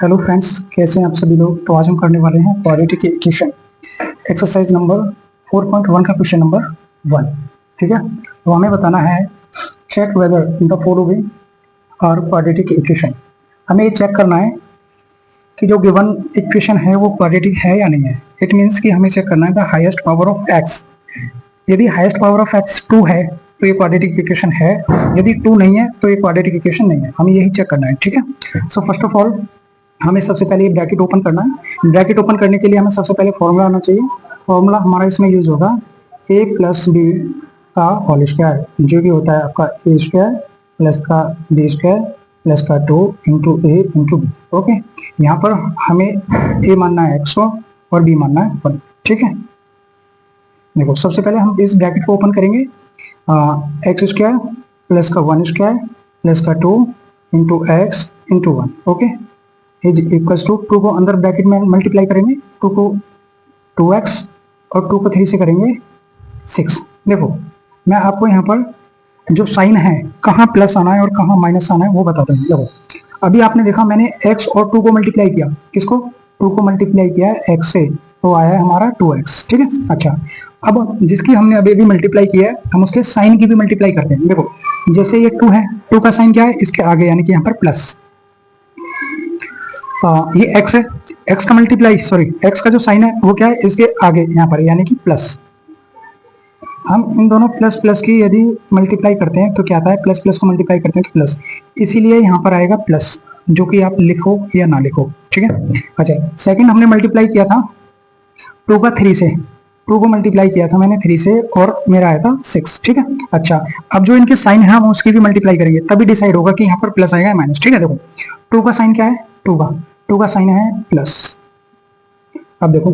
Hello friends, कैसे हैं आप सभी लोग। तो आज हम करने वाले हैं क्वाड्रेटिक इक्वेशन एक्सरसाइज नंबर 4.1 का क्वेश्चन नंबर 1। ठीक है, तो हमें बताना है check whether the following are quadratic equation. हमें ये चेक करना है कि जो गिवन इक्वेशन है वो क्वाड्रेटिक है या नहीं है। इट मीन्स कि हमें चेक करना है the highest power of x. यदि हाईएस्ट पावर ऑफ एक्स 2 है तो ये क्वाड्रेटिक इक्वेशन है, यदि 2 नहीं है तो ये क्वाड्रेटिक इक्वेशन नहीं है। हमें यही चेक करना है। ठीक है, सो फर्स्ट ऑफ ऑल हमें सबसे पहले ब्रैकेट ओपन करना है। ब्रैकेट ओपन करने के लिए हमें सबसे पहले फॉर्मूला आना चाहिए। फॉर्मूला हमारा इसमें यूज होगा a प्लस बी का होल स्क्वायर, जो कि होता है आपका ए स्क्वायर प्लस का बी स्क्वायर प्लस का 2 into A into B. Okay, यहाँ पर हमें a मानना है x और b मानना है 1। ठीक है, देखो सबसे पहले हम इस ब्रैकेट को ओपन करेंगे। एक्स स्क्वायर प्लस का 1 स्क्वायर प्लस का 2 into X into 1। Okay, is equals to 2 को अंदर ब्रैकेट में मल्टीप्लाई करेंगे, 2 को 2x और 2 को 3 से करेंगे 6। देखो मैं आपको यहाँ पर जो साइन है कहाँ प्लस आना है और कहाँ माइनस आना है वो बताता हूँ। देखो अभी आपने देखा मैंने x और 2 को मल्टीप्लाई किया, किसको 2 को मल्टीप्लाई किया है x से, तो आया है हमारा 2x। ठीक है, अच्छा अब जिसकी हमने अभी अभी मल्टीप्लाई किया है हम उसके साइन की भी मल्टीप्लाई करते हैं। देखो जैसे ये 2 है, 2 का साइन क्या है, इसके आगे यानी कि यहाँ पर प्लस। ये x है, x का मल्टीप्लाई x का जो साइन है वो क्या है, इसके आगे यहाँ पर यानी कि प्लस। हम इन दोनों प्लस प्लस की यदि मल्टीप्लाई करते हैं तो क्या आता है, प्लस प्लस को मल्टीप्लाई करते हैं तो प्लस, इसीलिए यहाँ पर आएगा प्लस, जो कि आप लिखो या ना लिखो। ठीक है, अच्छा सेकंड हमने मल्टीप्लाई किया था 2 का 3 से, 2 को मल्टीप्लाई किया था मैंने 3 से और मेरा आया था 6। ठीक है, अच्छा अब जो इनके साइन है हम उसकी भी मल्टीप्लाई करेंगे, तभी डिसाइड होगा कि यहाँ पर प्लस आएगा या माइनस। ठीक है, देखो 2 का साइन क्या है, 2 का साइन है प्लस। अब देखो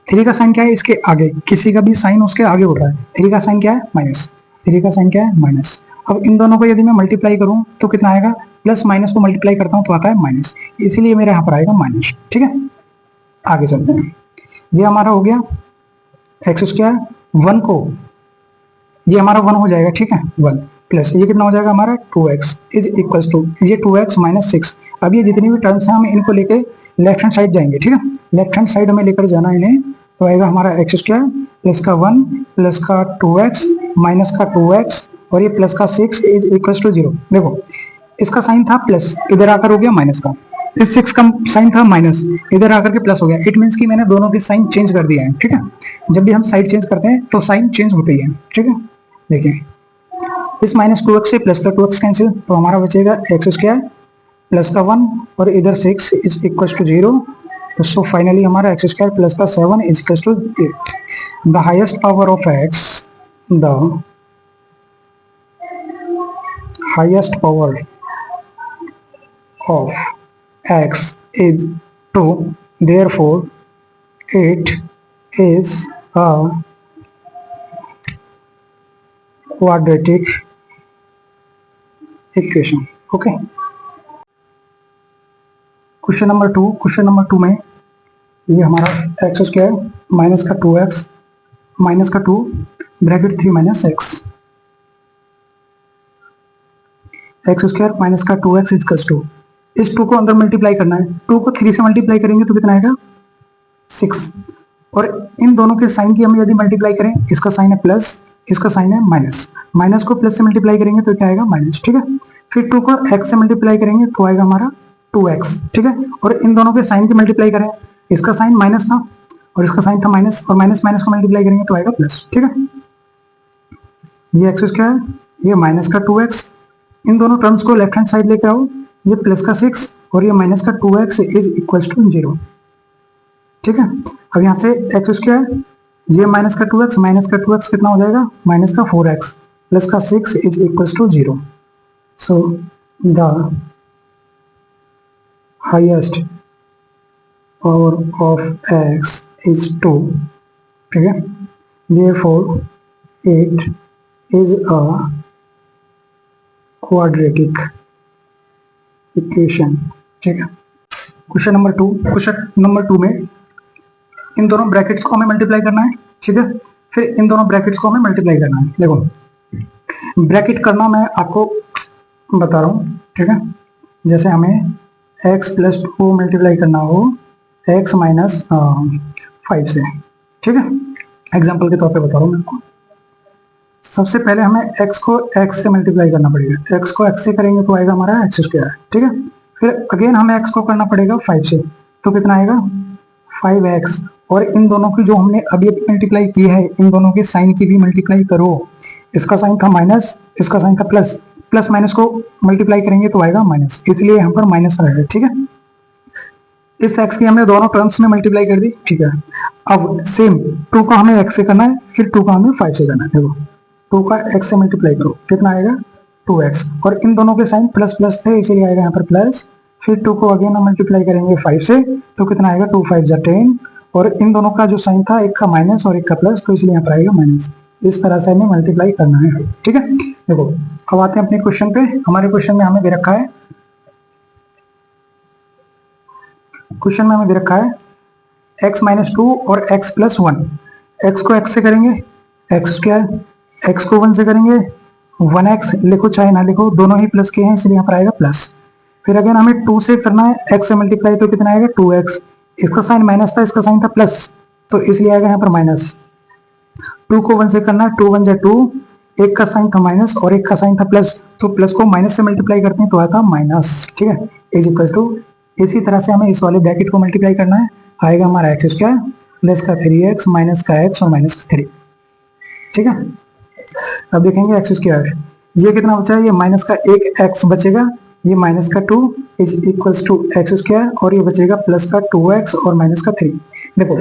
3 का साइन क्या है, इसके आगे, किसी का भी साइन उसके आगे होता है। 3 का साइन क्या है, माइनस। 3 का साइन क्या है, माइनस। अब इन दोनों को यदि मैं मल्टीप्लाई करूं तो कितना आएगा, प्लस माइनस को मल्टीप्लाई करता हूं तो आता है माइनस, इसीलिए मेरे यहाँ पर आएगा माइनस। ठीक है, आगे चलते हैं। ये हमारा हो गया एक्स स्क्वायर, 1 को ये हमारा 1 हो जाएगा। ठीक है, 1 प्लस ये कितना हो जाएगा हमारा 2x इज इक्वल्स टू ये 2x माइनस 6। अब ये जितनी भी टर्म्स हैं हम इनको लेके लेफ्ट हैंड साइड जाएंगे। ठीक है, लेफ्ट हैंड साइड में लेकर जाना इन्हें, तो आएगा हमारा एक्स स्क्वायर प्लस का 1 प्लस का 2x माइनस का 2x और ये प्लस का 6 इज इक्वल्स टू 0। देखो इसका साइन था प्लस, इधर आकर हो गया माइनस का, इस 6 का साइन था माइनस, इधर आकर के प्लस हो गया। इट मीन्स कि मैंने दोनों के साइन चेंज कर दिया है। ठीक है, जब भी हम साइड चेंज करते हैं तो साइन चेंज होते ही है। ठीक है, देखिए इस माइनस 2x से प्लस का 2x कैंसिल, तो हमारा बचेगा एक्स स्क्वायर प्लस का 1 और इधर 6 इज इक्वल टू 0। तो सो फाइनली हमारा एक्स स्क्वायर प्लस का 7 is equal to 8। The highest power of X, the highest power of X is 2, therefore 8 is a quadratic equation. Okay, question number 2 में ये हमारा X square minus का 2x minus का 2 bracket 3 minus x, x square minus का 2x equals to, इस 2 को अंदर multiply करना है, 2 को 3 से मल्टीप्लाई करेंगे तो कितना आएगा 6। और इन दोनों के साइन की हम यदि मल्टीप्लाई करें, इसका साइन है प्लस, इसका साइन है माइनस, माइनस को प्लस से मल्टीप्लाई करेंगे तो क्या आएगा माइनस। ठीक है, फिर 2 को x से मल्टीप्लाई करेंगे तो आएगा हमारा 2x। ठीक है, और इन दोनों के साइन की मल्टीप्लाई करें, इसका साइन माइनस था और इसका साइन था माइनस, और माइनस माइनस को मल्टीप्लाई करेंगे तो आएगा प्लस। ठीक है, ये एक्स स्क्वायर, ये माइनस का 2x, इन दोनों टर्म्स को लेफ्ट हैंड साइड लेके आओ, ये प्लस का 6 और ये माइनस का 2x इज इक्वल्स टू 0। ठीक है, अब यहाँ से एक्स स्क्वायर, ये माइनस का 2x, माइनस का 2x कितना हो जाएगा, माइनस का 4x प्लस का 6 is equals to 0। So the highest power of x is 2। ठीक है, therefore 8 is a quadratic equation. ठीक है, क्वेश्चन नंबर 2 में इन दोनों ब्रैकेट्स को हमें मल्टीप्लाई करना है। ठीक है, फिर इन दोनों ब्रैकेट्स को हमें मल्टीप्लाई करना है। देखो ब्रैकेट करना मैं आपको बता रहा हूँ। ठीक है, जैसे हमें एक्स प्लस 2 मल्टीप्लाई करना हो एक्स माइनस 5 से, ठीक है। एग्जाम्पल के तौर पे बता रहा हूँ मैं आपको। सबसे पहले हमें x को x से मल्टीप्लाई करना पड़ेगा। x को x से करेंगे तो आएगा हमारा एक्स स्क्वायर, ठीक है। फिर अगेन हमें x को करना पड़ेगा 5 से, तो कितना आएगा 5x। और इन दोनों की जो हमने अभी मल्टीप्लाई की है, इन दोनों के साइन की भी मल्टीप्लाई करो। इसका साइन था माइनस, इसका साइन था प्लस, प्लस माइनस को मल्टीप्लाई करेंगे तो आएगा माइनस, इसलिए यहाँ पर माइनस आएगा, ठीक है। इस x की हमने दोनों टर्म्स में मल्टीप्लाई कर दी, ठीक है। अब सेम 2 का हमें x से करना है, फिर 2 का हमें 5 से करना है। देखो 2 का x से मल्टीप्लाई करो, कितना आएगा 2x। और इन दोनों के साइन प्लस प्लस थे, इसीलिए आएगा यहाँ पर प्लस। फिर 2 को अगेन हम मल्टीप्लाई करेंगे 5 से, तो कितना आएगा 2 5 जा 10। और इन दोनों का जो साइन था, एक का माइनस और एक का प्लस, तो इसलिए यहाँ पर आएगा माइनस। इस तरह से हमें मल्टीप्लाई करना है, ठीक है। देखो अब आते हैं अपने क्वेश्चन पे। हमारे क्वेश्चन में हमें दे रखा है, क्वेश्चन में हमें दे रखा है x माइनस 2 और x प्लस 1। x को x से करेंगे एक्स स्क्वायर, x को 1 से करेंगे 1x। लिखो चाहे ना लिखो, दोनों ही प्लस के हैं, इसलिए यहाँ पर आएगा प्लस। फिर अगेन हमें 2 से करना है x से मल्टीप्लाई, तो कितना आएगा 2x। इसका साइन माइनस था, इसका साइन था प्लस, तो इसलिए आएगा यहाँ पर माइनस। 2 को 1 से करना है, 2 1 जा 2, एक का साइन था माइनस और एक का साइन था प्लस, तो प्लस को माइनस से मल्टीप्लाई करते हैं तो आता माइनस, ठीक है। इज इक्वल टू, इसी तरह से हमें इस वाले ब्रैकेट को मल्टीप्लाई करना है, आएगा हमारा एक्स स्क्वायर प्लस का 3x माइनस का x और माइनस का 3, ठीक है। अब देखेंगे एक्स स्क्वायर, ये कितना बचा है, ये माइनस का एक x बचेगा, ये माइनस का 2 is equals to x square, और ये बचेगा प्लस का 2x और माइनस का 3। देखो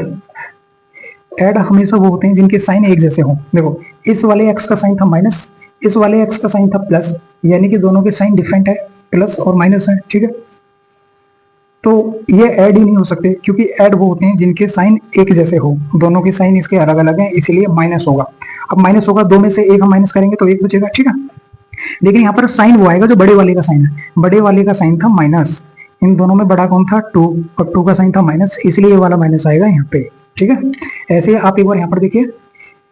ऐड हमेशा वो होते हैं जिनके साइन एक जैसे हों। देखो इस वाले x का साइन था माइनस, इस वाले x का साइन था प्लस, यानी कि दोनों के साइन डिफरेंट है, प्लस और माइनस है, ठीक है। तो ये ऐड ही नहीं हो सकते, क्योंकि ऐड वो होते हैं जिनके साइन एक जैसे हो, दोनों के साइन इसके अलग अलग हैं, इसीलिए माइनस होगा। अब माइनस होगा, 2 में से एक हम माइनस करेंगे तो एक बचेगा, ठीक है। लेकिन यहाँ पर साइन वो आएगा जो बड़े वाले का साइन है। बड़े वाले का साइन था माइनस, इन दोनों में बड़ा कौन था 2, और 2 का साइन था माइनस, इसलिए ये वाला माइनस आएगा यहाँ पे, ठीक है। ऐसे आप एक बार यहाँ पर देखिए,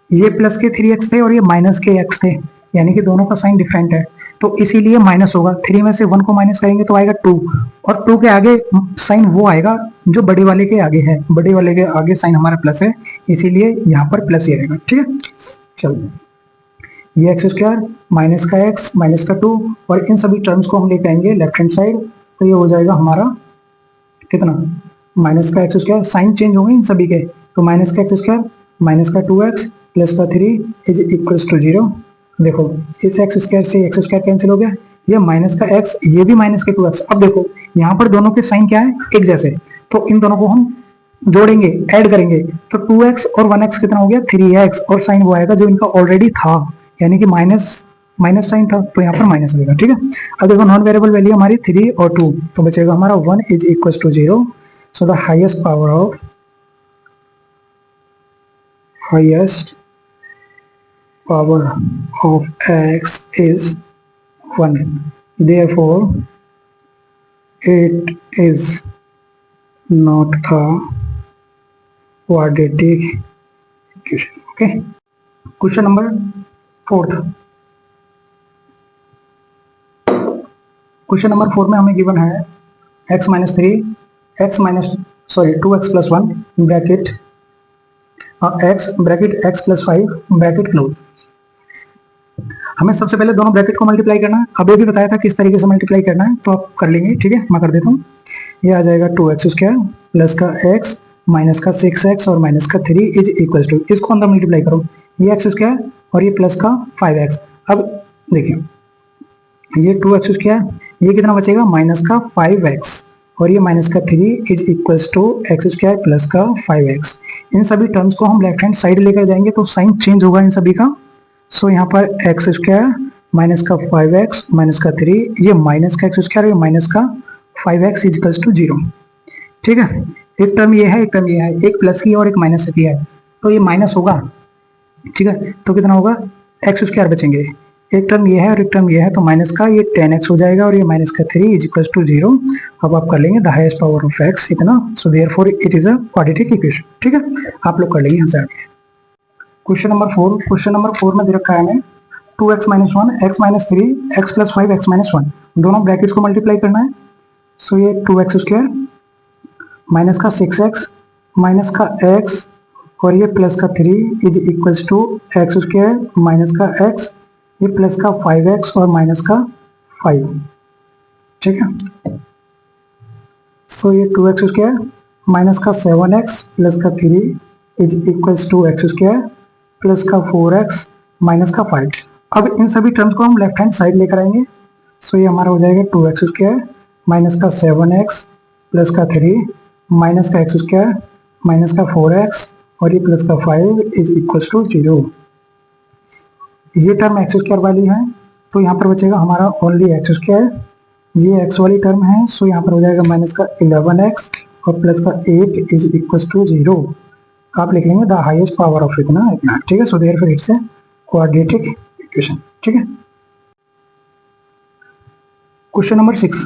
ये प्लस के 3x थे और ये माइनस के x थे, यानी कि दोनों का साइन डिफरेंट है, तो इसीलिए माइनस होगा। 3 में से 1 को माइनस करेंगे तो आएगा 2, और 2 के आगे साइन वो आएगा जो बड़े वाले के आगे है, बड़े वाले के आगे साइन हमारा प्लस है, इसीलिए यहाँ पर प्लस ही आएगा, ठीक है। चलो ये एक्स स्क्वायर माइनस का x माइनस का 2, और इन सभी टर्म्स को हम लेके आएंगे लेफ्ट हैंड साइड, तो ये हो जाएगा हमारा कितना माइनस का एक्स स्क्वायर, साइन चेंज होंगे इन सभी के, तो माइनस का एक्स स्क्वायर माइनस का 2x प्लस का 3 इज इक्वल्स टू 0। देखो इस एक्स स्क्वायर से एक्स स्क्वायर कैंसिल हो गया, ये माइनस का x, ये भी माइनस के 2x। अब देखो यहाँ पर दोनों के साइन क्या है, एक जैसे, तो इन दोनों को हम जोड़ेंगे, ऐड करेंगे, तो 2x और 1x कितना हो गया 3x, और साइन वो आएगा जो इनका ऑलरेडी था, यानी कि माइनस माइनस साइन था, तो यहाँ पर माइनस आएगा, ठीक है। अब देखो नॉन वेरिएबल वैल्यू हमारी 3 और 2, तो बचेगा हमारा 1 is equal to 0। So the highest power of x is 1, therefore it is not a quadratic equation, okay। Question number 4। Question number 4 में हमें गिवन है x minus 3 2x plus 1 bracket x plus 5 bracket close. हमें सबसे पहले दोनों bracket को multiply करना है। अब ये भी बताया था किस तरीके से मल्टीप्लाई करना है, तो आप कर लेंगे, ठीक है। मैं कर देता हूँ, ये आ जाएगा 2x स्क्वायर प्लस का x माइनस का 6x और माइनस का 3 इज इक्वल टू, इसको अंदर मल्टीप्लाई करो, ये x स्क्वायर और ये प्लस का 5x। अब देखिए ये 2x स्क्वायर, ये कितना बचेगा माइनस का 5x, और ये माइनस का 3 is equals to x square plus का 5x। इन सभी टर्म्स को हम लेफ्ट हैंड साइड लेकर जाएंगे तो साइन चेंज होगा इन सभी का। सो यहाँ पर एक्स स्क्वायर माइनस का 5x माइनस का 3, ये माइनस का एक्स स्क्वायर, ये माइनस का 5x इज इक्वल्स टू 0, ठीक है। एक टर्म ये है, एक टर्म ये है, एक प्लस की और एक माइनस की है, तो ये माइनस होगा, ठीक है। तो कितना होगा एक्स स्क्वायर बचेंगे, एक टर्म ये है और एक टर्म ये है, तो माइनस का ये 10x हो जाएगा और ये माइनस का 3 इज इक्वल टू 0। अब आप कर लेंगे the highest power of x इतना, so therefore it is a quadratic equation, ठीक है। आप लोग कर लेंगे यहाँ से आगे। क्वेश्चन नंबर 4, क्वेश्चन नंबर 4 में दे रखा है हमें 2x minus 1 x minus 3 x plus 5 x minus 1, दोनों ब्रैकेट्स को मल्टीप्लाई करना है। सो ये 2x² माइनस का 6x माइनस का x और ये प्लस का 3 is equals to x² minus का x, ये प्लस का 5x और माइनस का 5, ठीक है। सो ये 2x² माइनस का 7x प्लस का 3 is equals to x² plus का 4x माइनस का 5। अब इन सभी टर्म्स को हम लेफ्ट हैंड साइड लेकर आएंगे। सो ये हमारा हो जाएगा 2x² माइनस का 7x प्लस का 3 माइनस का x² माइनस का 4x और ये प्लस का 5 इज इक्वल्स टू 0। ये टर्म x² वाली है तो यहाँ पर बचेगा हमारा ओनली x²। ये x वाली टर्म है, सो यहाँ पर हो जाएगा माइनस का 11x और प्लस का 8 इज इक्वल्स टू 0। आप लिख लेंगे द हाईएस्ट पावर ऑफ इतना इतना, ठीक है। So therefore it's a quadratic equation, ठीक है। क्वेश्चन नंबर 6,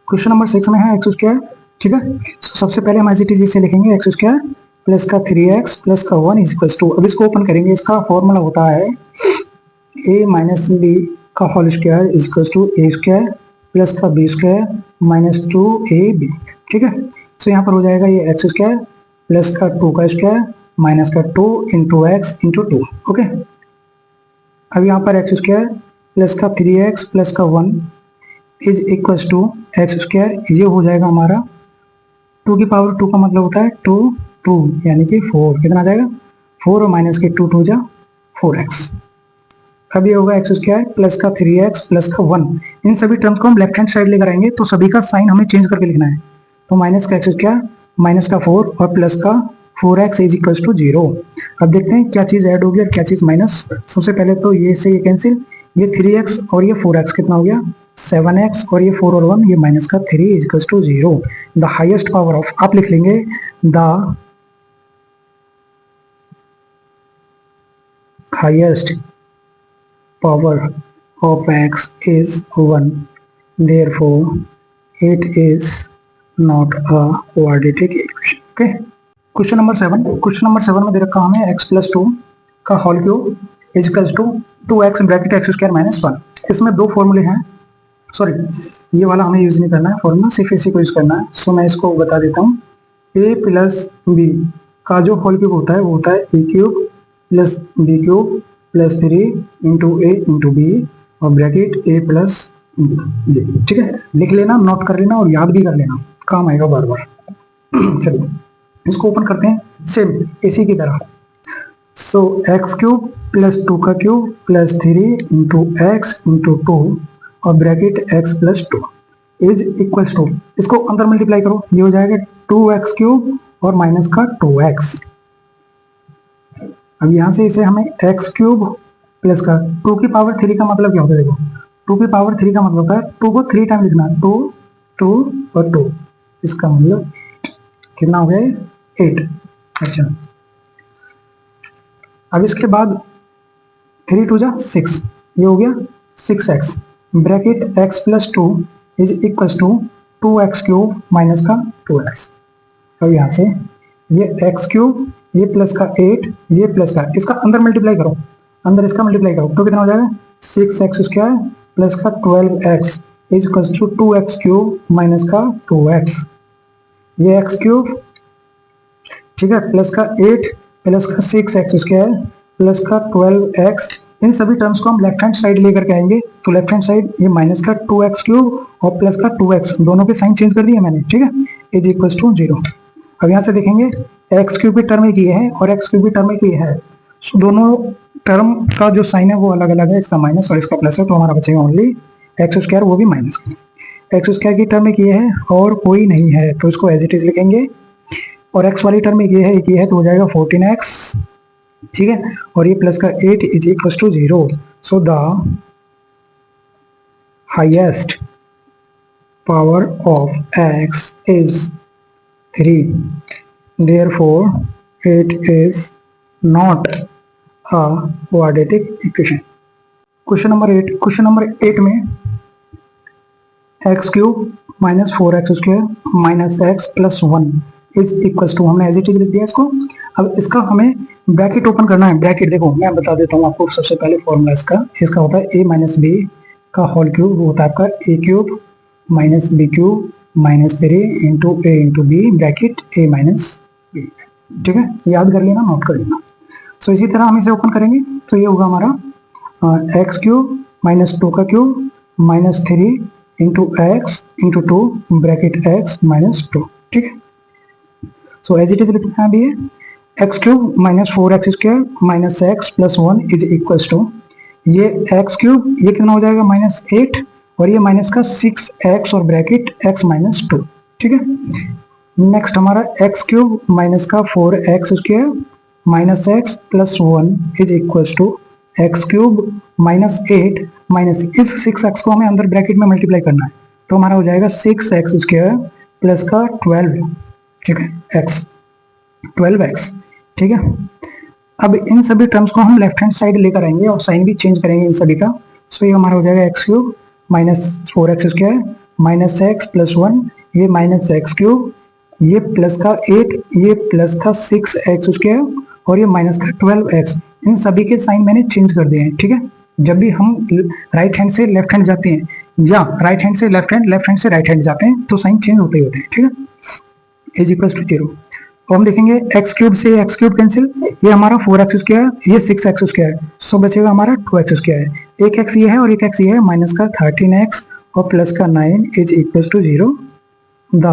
क्वेश्चन नंबर 6 में है x², ठीक है। सबसे पहले हम एज इट इज इसे लिखेंगे x² प्लस का 3x प्लस का 1 इज इक्वल्स टू, अब इसको ओपन करेंगे। इसका फॉर्मूला होता है a माइनस b का whole square is equals to a² plus का b² माइनस 2ab, ठीक है। सो यहाँ पर हो जाएगा ये x² प्लस का 2 का स्क्वायर माइनस का 2 इंटू एक्स इंटू 2, ओके। अब यहाँ पर x² प्लस का 3x प्लस का 1 इज इक्वल्स टू x², ये हो जाएगा हमारा 2 की पावर 2 का मतलब होता है 2 2 यानी कि 4, कितना आ जाएगा 4 और माइनस के 2 2 जा 4x। अब ये होगा x² प्लस का 3x प्लस का 1। इन सभी टर्म्स को हम लेफ्ट हैंड साइड लेकर आएंगे तो सभी का साइन हमें चेंज करके लिखना है। तो माइनस का x² माइनस का 4 और प्लस का 4x इज इक्वल्स टू 0। अब देखते हैं क्या चीज़ ऐड होगी और क्या चीज़ माइनस। सबसे पहले तो ये से ये कैंसिल, ये 3x और ये 4x कितना हो गया 7x और ये 4 और 1 ये माइनस का 3 is equals to 0। The highest power of, आप लिख लेंगे the highest power of x is 1, therefore it is not a quadratic equation, okay। Question number 7, question number 7 में दे रखा हमें x प्लस 2 का whole cube is equals to 2x bracket x² minus 1। इसमें दो फॉर्मूले हैं, सॉरी ये वाला हमें यूज नहीं करना है फॉर्मूला, सिर्फ इसी को यूज करना है। सो मैं इसको बता देता हूँ। a प्लस b का जो होल क्यूब होता है वो होता है a cube plus b cube plus 3 into A into B और ब्रैकेट a प्लस b, ठीक है। लिख लेना, नोट कर लेना और याद भी कर लेना, काम आएगा बार बार। चलिए इसको ओपन करते हैं सेम इसी की तरह। सो x³ प्लस 2 का cube plus 3 into X into 2 और bracket x plus 2 is equals to, इसको अंदर मल्टीप्लाई करो, ये हो जाएगा 2x³ और माइनस का 2x। अब यहाँ से इसे हमें x³ प्लस का 2 की पावर 3 का मतलब क्या होता है, देखो 2 की पावर 3 का मतलब होता है 2 को 3 टाइम लिखना, 2 2 और 2, इसका मतलब कितना हो गया 8। अच्छा अब इसके बाद 3 2 जा 6, ये हो गया 6x bracket x plus 2 is equals to 2x³ minus का 2x। अब यहाँ से ये x³ ये प्लस का 8 ये प्लस का, इसका अंदर मल्टीप्लाई करो, अंदर इसका मल्टीप्लाई करो तो कितना हो जाएगा 6x² प्लस का 12x is equals to 2x³ minus का 2x। ये x³ ठीक है प्लस का 8 प्लस का 6x² प्लस का 12x, इन सभी टर्म्स को हम लेफ्ट हैंड साइड लेकर के आएंगे। तो लेफ्ट हैंड साइड ये माइनस का 2x³ और प्लस का 2x दोनों के साइन चेंज कर दिए मैंने, ठीक है, इज इक्वल्स टू 0। अब यहाँ से देखेंगे x³ की टर्म एक ये है और x³ की टर्म एक ये है, दोनों टर्म का जो साइन है वो अलग अलग है, इसका माइनस और इसका प्लस है, तो हमारा बचेगा ओनली x², वो भी माइनस। x² की टर्म एक ये है और कोई नहीं है तो इसको एज इट इज लिखेंगे, और x वाली टर्म एक ये है तो हो जाएगा 14x, ठीक है, और ये प्लस का 8 is equal to 0। So the highest power of x is 3, therefore it is not a quadratic equation। Question number 8, question number 8 में x³ minus 4x² minus x plus 1 is equals to, हमने as it is लिख दिया इसको। अब इसका हमें bracket open करना है। ब्रैकेट देखो मैं बता देता हूँ आपको, सबसे पहले फॉर्मूला इसका होता है a माइनस b का होल क्यूब, वो होता है आपका a³ minus b³ -3 into A into B bracket A minus B. ठीक है, याद कर लेना, नोट कर लेना। सो इसी तरह हम इसे ओपन करेंगे तो ये होगा हमारा एक्स क्यूब माइनस 2 का cube minus 3 into X into 2 bracket x minus 2। ठीक है, सो एज इट इज लिखना भी है X cube minus 4x square minus X plus 1 is equal to, ये एक्स क्यूब ये कितना हो जाएगा -8 और ये माइनस का 6x और ब्रैकेट x माइनस 2। ठीक है, नेक्स्ट हमारा एक्स क्यूब माइनस का 4x square minus X plus 1 is equal to X cube minus 8 minus इस 6x को हमें अंदर ब्रैकेट में मल्टीप्लाई करना है तो हमारा हो जाएगा 6x स्क्वायर प्लस का 12। ठीक है, x 12x। ठीक है, अब इन सभी टर्म्स को हम लेफ्ट हैंड साइड लेकर आएंगे और साइन भी चेंज करेंगे इन सभी का। सो ये हमारा हो जाएगा x cube minus 4x square minus X plus 1, ये माइनस एक्स क्यूब, ये प्लस का 8, ये प्लस का 6x स्क्वायर और ये माइनस का 12x। इन सभी के साइन मैंने चेंज कर दिए हैं। ठीक है, जब भी हम राइट हैंड से लेफ्ट हैंड जाते हैं या राइट हैंड से लेफ्ट हैंड से राइट हैंड जाते हैं तो साइन चेंज होते ही होते हैं। ठीक है, इज इक्वल टू 0। और हम देखेंगे एक्स क्यूब से एक्स क्यूब कैंसिल, ये हमारा 4x स्क्वायर, ये 6x स्क्वायर, सो बचेगा हमारा 2x स्क्वायर। एक x ये है और एक x ये है, माइनस का 13x और प्लस का 9 is equal to 0। The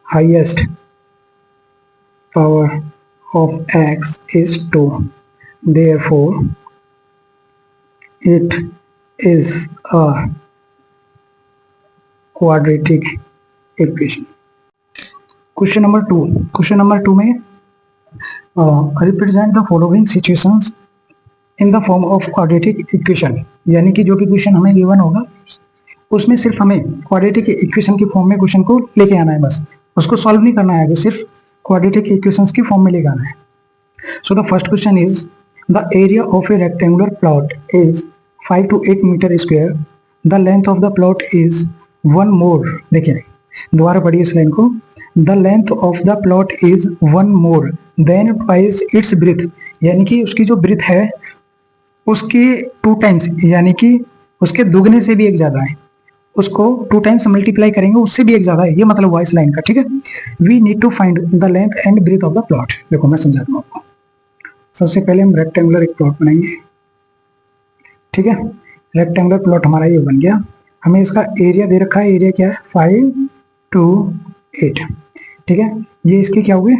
highest power of x is 2, therefore it is a quadratic equation। Question number 2 में represent the following situations in the form of quadratic equation, यानी कि जो भी क्वेश्चन हमें given होगा उसमें सिर्फ हमें क्वाड्रेटिक इक्वेशन की फॉर्म में क्वेश्चन को लेके आना है, बस उसको सॉल्व नहीं करना है, आगे सिर्फ क्वाड्रेटिक इक्वेशंस की फॉर्म में लेके आना है। So the first question is the area of a rectangular plot is 5 to 8 metre square, the length of the plot is 1 more. देखिए दोबारा पढ़िए इस लाइन को, the length of the plot is 1 more than twice its breadth, यानी कि उसकी जो breath है उसके 2 टाइम्स, यानी कि उसके दुगने से भी एक ज्यादा है, उसको 2 टाइम्स मल्टीप्लाई करेंगे उससे भी एक ज्यादा है, ये मतलब हुआ इस लाइन का। ठीक है, we need to find the length and breadth of the plot. देखो मैं समझाता हूँ आपको। सबसे पहले हम रेक्टेंगुलर एक प्लॉट बनाएंगे। ठीक है, रेक्टेंगुलर प्लॉट हमारा ये बन गया, हमें इसका एरिया दे रखा है, एरिया क्या है 5 to 8। ठीक है, ये इसके क्या हुए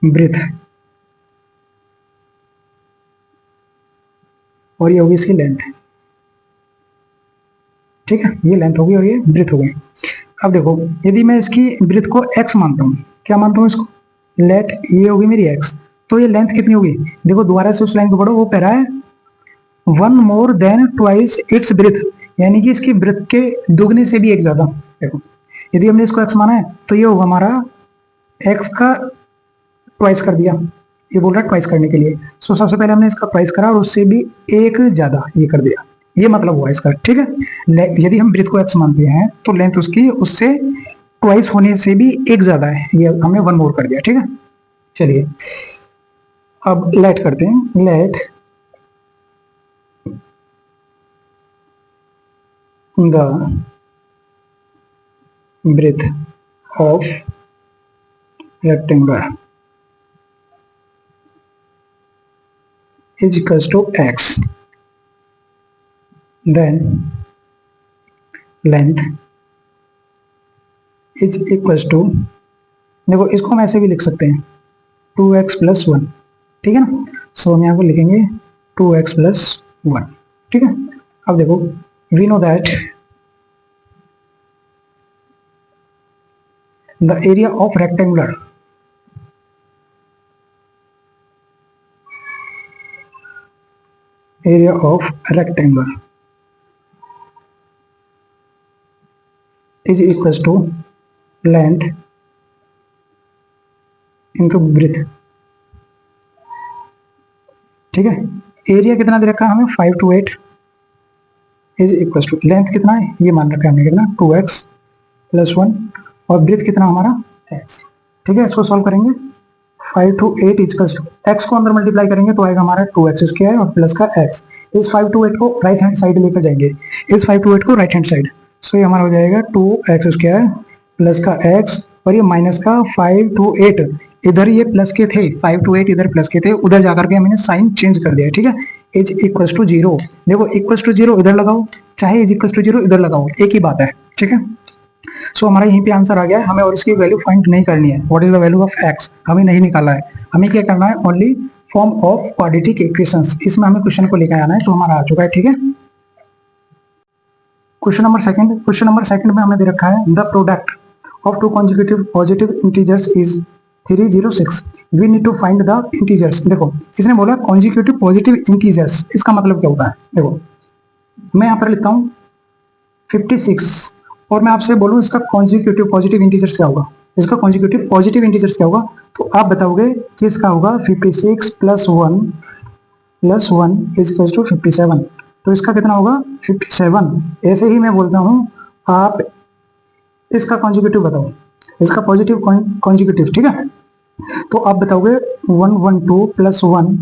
ब्रेथ और ये होगी इसकी लेंथ। ठीक है, ये लेंथ होगी और ये ब्रेथ हो गई। अब देखो यदि मैं इसकी ब्रेथ को x मानता हूँ, क्या मानता हूँ इसको, लेट ये होगी मेरी x, तो ये लेंथ कितनी होगी, देखो दोबारा से उस लाइन को पढ़ो, वो कह रहा है 1 more than twice its breadth, यानी कि इसकी ब्रेथ के दुगने से भी एक ज्यादा। देखो यदि हमने इसको x माना है तो ये होगा हमारा x का ट्वाइस कर दिया, ये बोल रहा है ट्वाइस करने के लिए। सो सबसे पहले हमने इसका ट्वाइस करा और उससे भी एक ज्यादा ये कर दिया, ये मतलब हुआ इसका। ठीक है, यदि हम ब्रेथ को x मानते हैं तो लेंथ उसकी उससे ट्वाइस होने से भी एक ज्यादा है, ये हमने 1 मोर कर दिया। ठीक है, चलिए अब लेट करते हैं, let the breadth of rectangular is equals to x, then length is equals to, देखो इसको हम ऐसे भी लिख सकते हैं 2x plus 1। ठीक है ना, सो हम यहाँ को लिखेंगे 2x plus 1। ठीक है, अब देखो we know that the area of rectangular is equals to length into breadth। ठीक है, एरिया कितना दे रखा है हमें 5 to 8 is equals to length कितना है ये मान रखा है हमने, कितना 2x plus 1 और ब्रेथ कितना हमारा x। ठीक है, इसको सॉल्व करेंगे 5 to 8 इक्वल्स टू x को अंदर मल्टीप्लाई करेंगे तो आएगा हमारा 2x स्क्वायर और प्लस का x, इस 5 to 8 को राइट हैंड साइड लेकर जाएंगे, इस 5 to 8 को राइट हैंड साइड, सो ये हमारा हो जाएगा 2x² प्लस का x और ये माइनस का 5 to 8, इधर ये प्लस के थे, 5 to 8 इधर प्लस के थे, उधर जाकर के हमने साइन चेंज कर दिया, ठीक है। इज इक्वल टू 0, देखो इक्वल टू 0 इधर लगाओ, चाहे इज इक्वल टू 0 इधर लगाओ, एक ही बात है, ठीक है। सो हमारा यहीं पे आंसर आ गया है, हमें और इसकी वैल्यू फाइंड नहीं करनी है, what is the value of x हमें नहीं निकाला है, हमें क्या करना है, only form of quadratic equations, इसमें हमें क्वेश्चन को लेकर आना है, तो हमारा आ चुका है, ठीक है। क्वेश्चन नंबर सेकंड में हमें दे रखा है the product of two consecutive positive integers is 306, we need to find the integers. देखो इसने बोला कॉन्जिक्यूटिव पॉजिटिव इंटीजर्स, इसका मतलब क्या होता है, देखो मैं यहाँ पर लिखता हूँ 56 और मैं आपसे बोलूँ इसका कॉन्जिक्यूटिव पॉजिटिव इंटीजर्स क्या होगा, इसका कॉन्जिक्यूटिव पॉजिटिव इंटीजर्स क्या होगा, तो आप बताओगे कि इसका होगा 56 + 1 इज इक्वल टू 57, तो इसका कितना होगा 57। ऐसे ही मैं बोलता हूँ आप इसका कॉन्जिक्यूटिव बताओ, इसका पॉजिटिव कॉन्जिक्यूटिव, ठीक है। तो आप बताओगे 112 + 1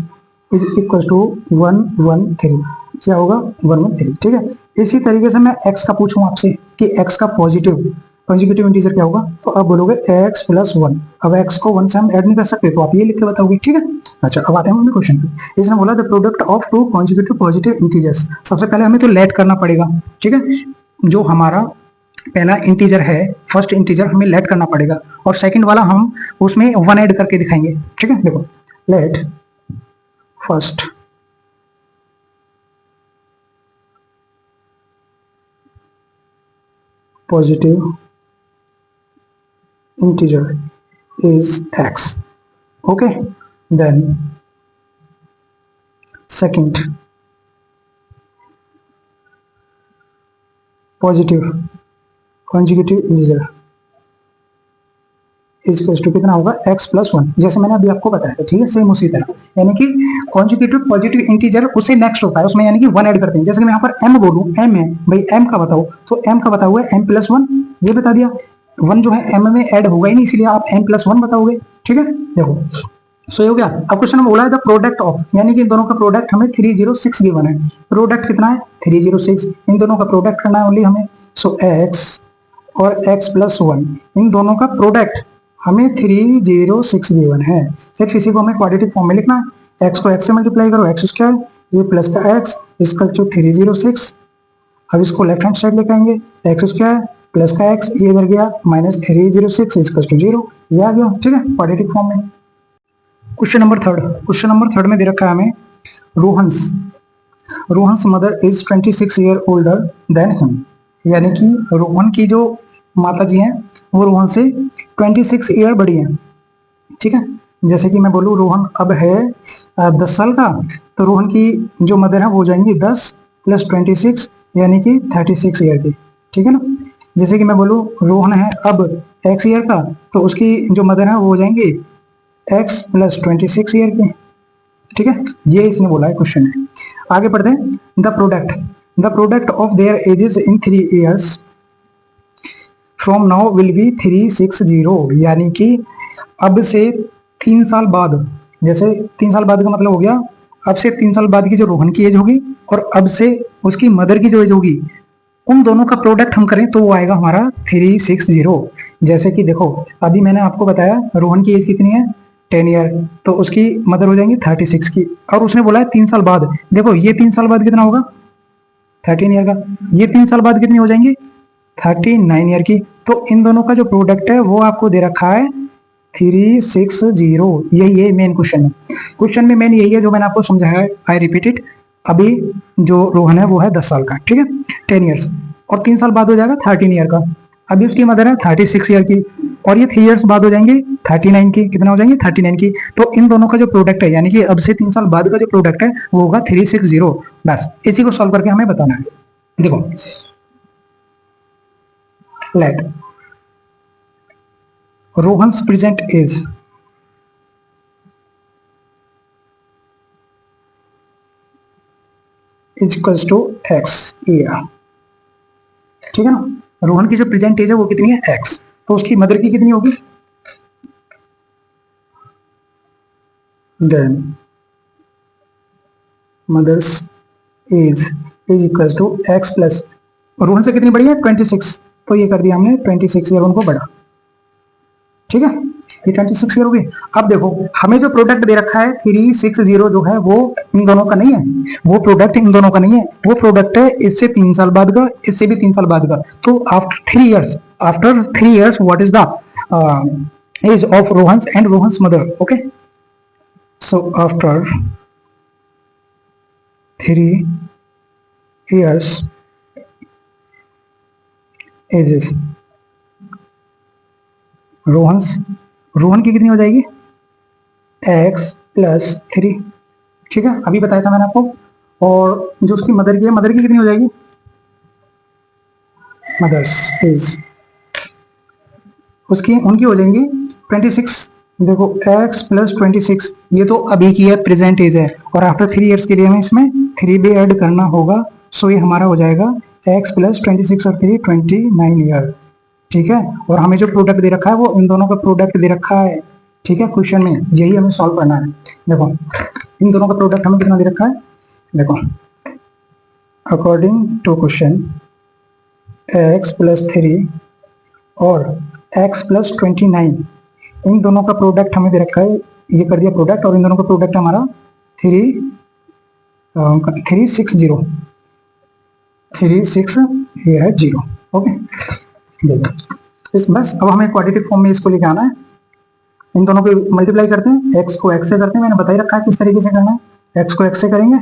इज इक्वल टू 113, क्या होगा 113, ठीक है। इसी तरीके से मैं x का पूछूं आपसे कि x का पॉजिटिव कॉन्जिक्यूटिव इंटीजर क्या होगा, तो आप बोलोगे x + 1, अब x को 1 से हम ऐड नहीं कर सकते, तो आप ये लिख के बताओगे, ठीक है। अच्छा अब आते हैं हम क्वेश्चन पे, इसने बोला the product of two consecutive positive integers, सबसे पहले हमें तो लेट करना पड़ेगा, ठीक है। जो हमारा पहला इंटीजर है, फर्स्ट इंटीजर हमें लेट करना पड़ेगा, और सेकंड वाला हम उसमें 1 ऐड करके दिखाएंगे, ठीक है। देखो let first positive integer is x, okay, then second positive conjugative integer is equals to कितना होगा x + 1, जैसे मैंने अभी आपको बताया था, ठीक है, सेम उसी तरह, यानी कि कॉन्जुगेटिव पॉजिटिव इंटीजर उससे नेक्स्ट होता है, उसमें यानी कि 1 ऐड करते हैं, जैसे कि मैं यहाँ पर m बोलूँ, m है भाई, m का बताओ, तो m का बताओ है m + 1, ये बता दिया, 1 जो है m में ऐड होगा ही नहीं, इसलिए आप m + 1 बताओगे, ठीक है। देखो सो ये हो गया। अब क्वेश्चन में बोला है द प्रोडक्ट ऑफ, यानी कि इन दोनों का प्रोडक्ट हमें 306 गिवन है, प्रोडक्ट कितना है 306, इन दोनों का प्रोडक्ट करना है ओनली हमें, सो x और x + 1 इन दोनों का प्रोडक्ट हमें 306 गिवन है, सिर्फ इसी को हमें क्वाड्रेटिक फॉर्म में लिखना है, x को x से मल्टीप्लाई करो, x², ये प्लस का x इसका जो 306, अब इसको लेफ्ट हैंड साइड लेके आएंगे, x² प्लस का x, ये इधर गया -306 = 0, ये आ गया, ठीक है, क्वाड्रेटिक फॉर्म में। क्वेश्चन नंबर थर्ड में दे रखा है हमें Rohan's mother is 26 year older than him, यानी कि रोहन की जो माता जी हैं वो रोहन से 26 ईयर बड़ी हैं, ठीक है। जैसे कि मैं बोलूँ रोहन अब है 10 साल का, तो रोहन की जो मदर है वो हो जाएंगी 10 + 26 यानी कि 36 ईयर की, ठीक है ना। जैसे कि मैं बोलूँ रोहन है अब x ईयर का, तो उसकी जो मदर है वो हो जाएंगी x + 26 ईयर की, ठीक है, ये इसने बोला है क्वेश्चन में। आगे पढ़ते हैं, the product of their edges in 3 years from now will be 360, यानी कि अब से 3 साल बाद, जैसे 3 साल बाद का मतलब हो गया अब से 3 साल बाद की जो रोहन की एज होगी और अब से उसकी मदर की जो एज होगी, उन दोनों का प्रोडक्ट हम करें तो वो आएगा हमारा 360। जैसे कि देखो अभी मैंने आपको बताया रोहन की एज कितनी है 10 ईयर, तो उसकी मदर हो जाएंगी 36 की, और उसने बोला है 3 साल बाद, देखो ये 3 साल बाद कितना होगा 13 ईयर का, ये 3 साल बाद कितनी हो जाएंगी 39 ईयर की, तो इन दोनों का जो प्रोडक्ट है वो आपको दे रखा है 360, यही मेन क्वेश्चन है। क्वेश्चन में मेन यही है जो मैंने आपको समझाया है, आई रिपीट इट। अभी जो रोहन है वो है 10 साल का, ठीक है, 10 ईयर्स, और 3 साल बाद हो जाएगा 13 ईयर का, अभी उसकी मदर है 36 ईयर की, और ये 3 ईयर्स बाद हो जाएंगे 39 की, कितना हो जाएंगे 39 की, तो इन दोनों का जो प्रोडक्ट है यानी कि अब से 3 साल बाद का जो प्रोडक्ट है वो होगा 360। बस इसी को सॉल्व करके हमें बताना है। देखो let Rohan's present age equals to x year, ठीक है ना। रोहन की जो प्रेजेंट एज है वो कितनी है x, तो उसकी मदर की कितनी होगी, then mother's is equal to x plus, Rohan से कितनी बड़ी है 26, तो ये कर दिया हमने 26 ईयर उनको बड़ा, ठीक है, ये 26 ईयर हो गई। अब देखो हमें जो प्रोडक्ट दे रखा है 360 जो है वो इन दोनों का नहीं है, वो प्रोडक्ट इन दोनों का नहीं है, वो प्रोडक्ट है इससे 3 साल बाद का, इससे भी 3 साल बाद का। तो after 3 years what is the age of Rohan's and Rohan's mother, okay. So after 3 years ages, Rohan की कितनी हो जाएगी x+3, ठीक है, अभी बताया था मैंने आपको। और जो उसकी मदर की है, मदर की कितनी हो जाएगी, मदर्स एज उसकी उनकी हो जाएंगी 26। देखो x+26 ये तो अभी की है, प्रेजेंट एज है, और आफ्टर 3 इयर्स के लिए हमें इसमें 3 भी ऐड करना होगा। सो ये हमारा हो जाएगा x+26 और 3 29 ईयर, ठीक है। और हमें जो प्रोडक्ट दे रखा है वो इन दोनों का प्रोडक्ट दे रखा है, ठीक है, क्वेश्चन में यही हमें सॉल्व करना है। देखो इन दोनों का प्रोडक्ट हमें कितना दे रखा है, देखो अकॉर्डिंग टू क्वेश्चन x+3 और x+29 इन दोनों का प्रोडक्ट हमें दे रखा है, ये कर दिया प्रोडक्ट, और इन दोनों का प्रोडक्ट हमारा 360 ये है 0, ओके। देखो इस बस अब हमें क्वाड्रेटिक फॉर्म में इसको लेके आना है। इन दोनों को मल्टीप्लाई करते हैं, x को x से करते हैं, मैंने बता ही रखा है किस तरीके से करना है। x को x से करेंगे,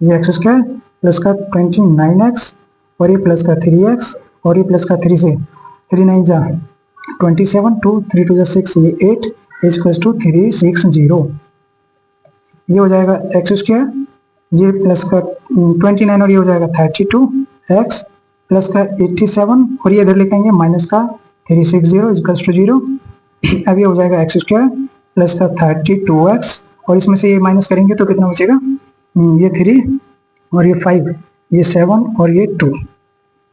ये x² प्लस का 29x और ये प्लस का 3x और ये प्लस का 3 से 3 9 जा 27 2 3 2 6 ये 8 इज इक्वल टू 360। ये हो जाएगा x², ये प्लस का 29 और ये हो जाएगा 32x प्लस का 87 और ये इधर लिखेंगे माइनस का 360 इज इक्वल टू 0। अब ये हो जाएगा x² प्लस का 32x और इसमें से ये माइनस करेंगे तो कितना बचेगा, ये 3 और ये 5 ये 7 और ये 2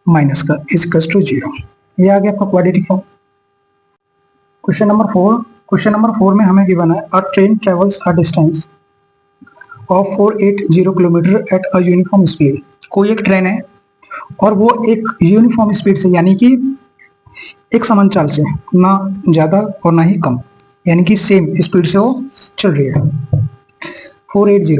माइनस का इज इक्वल टू 0। ये आ गया आपका क्वाड्रेटिक फॉर्म। क्वेश्चन नंबर 4 में हमें गिवन है अ train travels a distance of 480 kilometre at a uniform speed. कोई एक ट्रेन है और वो एक यूनिफॉर्म स्पीड से यानी कि एक समान चाल से, ना ज़्यादा और ना ही कम, यानी कि सेम स्पीड से वो चल रही है 480।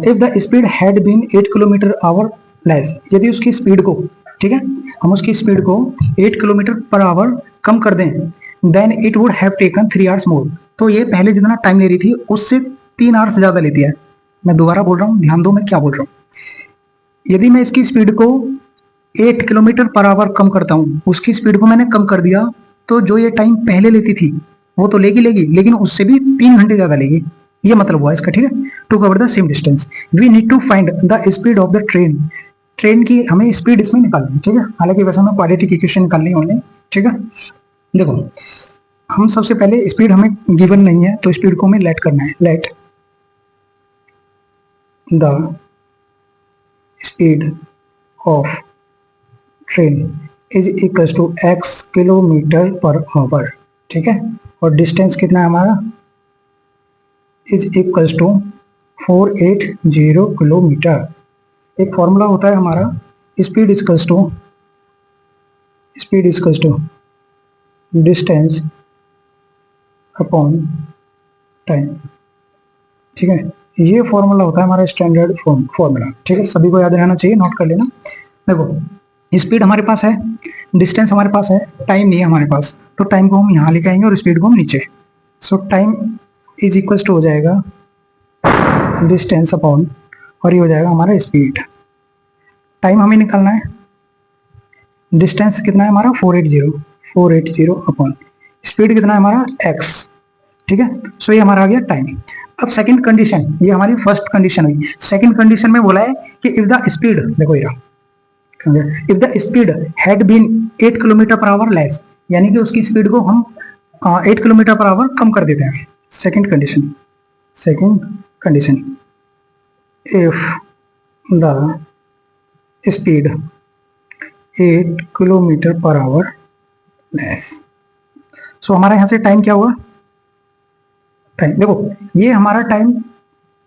If the speed had been 8 kilometre hour less, यदि उसकी स्पीड को, ठीक है, हम उसकी स्पीड को 8 किलोमीटर पर आवर कम कर दें, then it would have taken 3 hours more, तो ये पहले जितना टाइम ले रही थी उससे 3 आवर्स ज़्यादा लेती है। मैं दोबारा बोल रहा हूँ, ध्यान दो मैं क्या बोल रहा हूँ। यदि मैं इसकी स्पीड को 8 किलोमीटर पर आवर कम करता हूँ, उसकी स्पीड को मैंने कम कर दिया, तो जो ये टाइम पहले लेती थी वो तो लेगी लेकिन उससे भी 3 घंटे ज़्यादा लेगी, ये मतलब हुआ इसका, ठीक है। To cover the same distance we need to find the speed of the train की हमें स्पीड इसमें निकालनी है, ठीक है। हालांकि वैसे हमें क्वाड्रेटिक इक्वेशन निकालनी होगी, ठीक है। देखो हम सबसे पहले स्पीड हमें गिवन नहीं है तो स्पीड को हमें लेट करना है, let the speed of train is equal to x kilometre per hour, ठीक है। और डिस्टेंस कितना है हमारा, इज इक्वल टू 480 किलोमीटर। एक फॉर्मूला होता है हमारा speed equal to distance upon time, ठीक है। ये फॉर्मूला होता है हमारा स्टैंडर्ड फॉर्मूला, ठीक है, सभी को याद रहना चाहिए, नोट कर लेना। देखो स्पीड हमारे पास है, डिस्टेंस हमारे पास है, टाइम नहीं है हमारे पास, तो टाइम को हम यहाँ लेके आएंगे और स्पीड को हम नीचे। So time is equal to हो जाएगा डिस्टेंस अपॉन और ये हो जाएगा हमारा स्पीड। टाइम हमें निकालना है, डिस्टेंस कितना है हमारा 480 अपॉन स्पीड कितना है हमारा x, ठीक है। सो ये हमारा आ गया टाइम। अब सेकंड कंडीशन, ये हमारी फर्स्ट कंडीशन हुई। सेकंड कंडीशन में बोला है कि इफ द स्पीड, देखो ये if the speed had been 8 kilometre per hour less, यानी कि उसकी स्पीड को हम 8 किलोमीटर पर आवर कम कर देते हैं। Second condition if the speed 8 kilometre per hour less. So हमारा यहाँ से टाइम क्या हुआ, टाइम देखो ये हमारा टाइम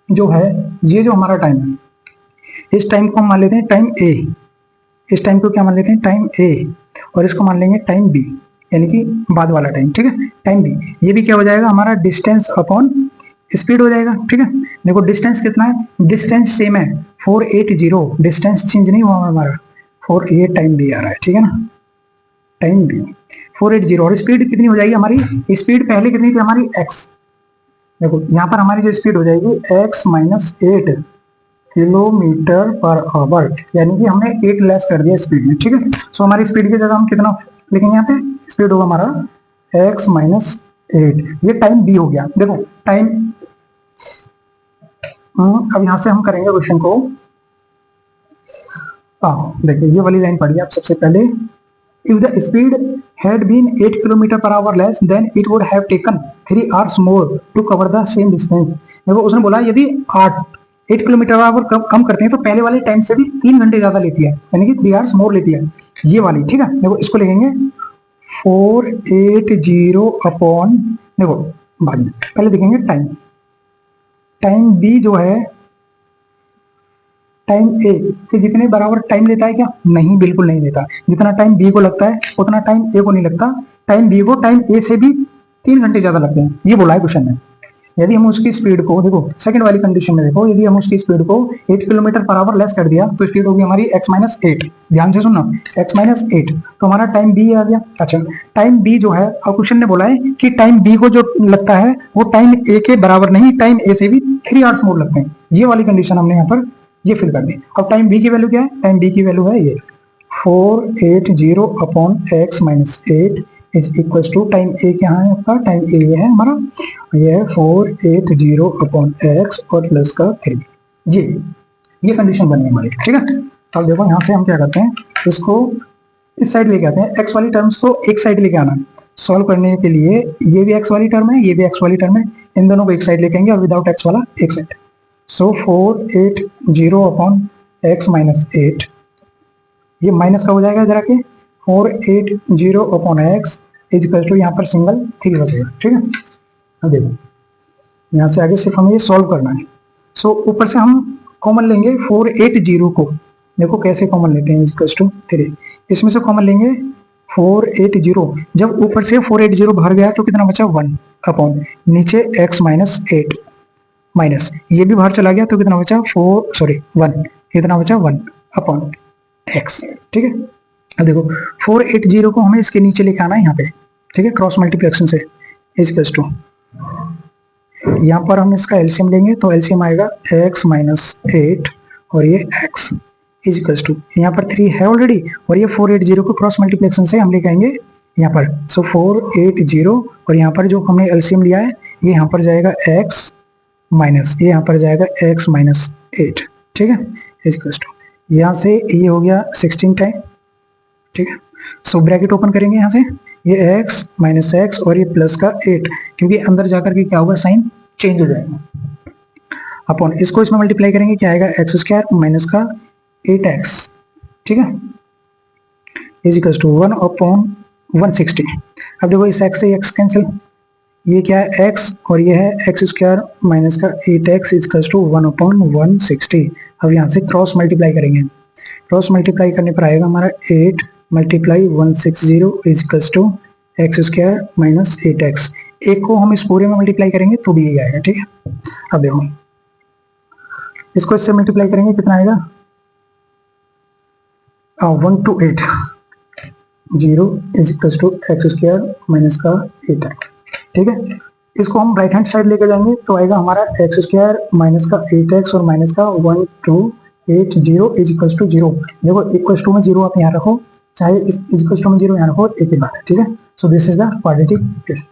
जो है, ये जो हमारा टाइम है इस टाइम को हम मान लेते हैं टाइम ए, इस टाइम को क्या मान लेते हैं टाइम ए, और इसको मान लेंगे टाइम बी, यानी कि बाद वाला टाइम, ठीक है, टाइम बी। ये भी क्या हो जाएगा हमारा डिस्टेंस अपॉन स्पीड हो जाएगा, ठीक है। देखो डिस्टेंस कितना है, डिस्टेंस सेम है 480, डिस्टेंस चेंज नहीं हुआ हमारा, 4 ये टाइम बी आ रहा है, ठीक है ना, टाइम बी 480। और स्पीड कितनी हो जाएगी हमारी, स्पीड पहले कितनी थी हमारी x, देखो यहाँ पर हमारी जो स्पीड हो जाएगी x minus 8 kilometre per our, यानी कि हमने 8 लेस कर दिया स्पीड में, ठीक है। सो हमारी स्पीड की जगह हम कितना लिखेंगे यहाँ पे, स्पीड होगा हमारा x माइनस 8, ये टाइम बी हो गया। देखो टाइम, अब यहाँ से हम करेंगे क्वेश्चन को, देखिए ये वाली लाइन पढ़िए आप सबसे पहले, if the speed had been 8 kilometre per hour less then it would have taken 3 hours more to cover the same distance. देखो उसने बोला यदि 8 किलोमीटर पर आवर कम करते हैं तो पहले वाले टाइम से भी 3 घंटे ज्यादा लेती है, यानी कि 3 hours मोर लेती है, ये वाली, ठीक है। देखो इसको लिखेंगे 480 अपॉन, देखो बाद में पहले देखेंगे टाइम, टाइम बी जो है टाइम ए के जितने बराबर टाइम लेता है क्या, नहीं, बिल्कुल नहीं लेता। जितना टाइम बी को लगता है उतना टाइम ए को नहीं लगता, टाइम बी को टाइम ए से भी 3 घंटे ज्यादा लगते हैं, ये बोला है क्वेश्चन में। यदि हम उसकी स्पीड को, देखो सेकंड वाली कंडीशन में देखो, यदि हम उसकी स्पीड को 8 किलोमीटर पर आवर लेस कर दिया तो स्पीड होगी हमारी x माइनस 8, ध्यान से सुनना, x माइनस 8, तो हमारा टाइम बी आ गया। अच्छा टाइम बी जो है, और क्वेश्चन ने बोला है कि टाइम बी को जो लगता है वो टाइम ए के बराबर नहीं, टाइम ए से भी 3 hours मोर लगते हैं, ये वाली कंडीशन हमने यहाँ पर ये फिल कर दी। अब टाइम बी की वैल्यू क्या है, टाइम बी की वैल्यू है ये 480 upon x minus 8 is equal to, time A क्या है आपका, टाइम ए है हमारा, ये है 480 अपॉन x और प्लस का 3, ये कंडीशन बनी हमारी, ठीक है। अब देखो यहाँ से हम क्या करते हैं, इसको इस साइड लेके आते हैं, x वाली टर्म्स को एक साइड लेके आना है सॉल्व करने के लिए, ये भी x वाली टर्म है, ये भी x वाली टर्म है, इन दोनों को एक साइड लेके आएंगे और विदाउट x वाला एक side. So 480 upon x minus 8, ये माइनस का हो जाएगा जरा के, 480 upon x is equal to, यहाँ पर सिंगल 3 बचेगा, ठीक है। अब देखो यहाँ से आगे सिर्फ हमें ये सॉल्व करना है। सो ऊपर से हम कॉमन लेंगे 480 को, देखो कैसे कॉमन लेते हैं, इज इक्वल टू 3, इसमें से कॉमन लेंगे 480, जब ऊपर से 480 बाहर गया तो कितना बचा 1 अपॉन नीचे x माइनस 8 माइनस ये भी बाहर चला गया तो कितना बचा 1, कितना बचा 1 अपॉन x, ठीक है। अब देखो 480 को हमें इसके नीचे लेके आना है यहाँ पे, ठीक है, क्रॉस मल्टीप्लिकेशन से, इज टू, यहाँ पर हम इसका एलसीएम लेंगे तो एलसीएम आएगा x माइनस 8 और ये x इज इक्वल टू, यहाँ पर 3 है ऑलरेडी, और ये 480 को क्रॉस मल्टीप्लिकेशन से हम लेके आएंगे यहाँ पर। सो 480 और यहाँ पर जो हमने एलसीएम लिया है ये यहाँ पर जाएगा x माइनस, ये यहाँ पर जाएगा x माइनस 8, ठीक है, इज इक्वल टू, यहाँ से ये हो गया 16 टाइम, ठीक है। सो ब्रैकेट ओपन करेंगे यहाँ से, ये x माइनस x और ये प्लस का 8, क्योंकि अंदर जाकर के क्या होगा साइन चेंज हो जाएगा, अपॉन इसको इसमें मल्टीप्लाई करेंगे क्या आएगा x स्क्वायर माइनस का 8x, ठीक है, इज इक्वल टू 1 अपॉन 160। अब देखो इस x से x कैंसिल, ये क्या है x और ये है x स्क्वायर माइनस का 8x is equal to 1 upon 160। अब यहाँ से क्रॉस मल्टीप्लाई करेंगे, क्रॉस मल्टीप्लाई करने पर आएगा हमारा 8 multiply 160 is equal to x square minus 8x, एक को हम इस पूरे में मल्टीप्लाई करेंगे तो भी यही आएगा, ठीक है। अब देखो इसको इससे मल्टीप्लाई करेंगे कितना आएगा, 1 to 8 0 is equal to x square minus का 8x, ठीक है। इसको हम राइट हैंड साइड लेके जाएंगे तो आएगा हमारा एक्स स्क्वायर माइनस का 8x और माइनस का 1 2 8 0 इज इक्वल टू 0। देखो इक्वल टू में 0 आप यहाँ रखो, चाहे इस इक्वल टू में 0 यहाँ रखो, एक ही बात है, ठीक है। So this is the quadratic equation.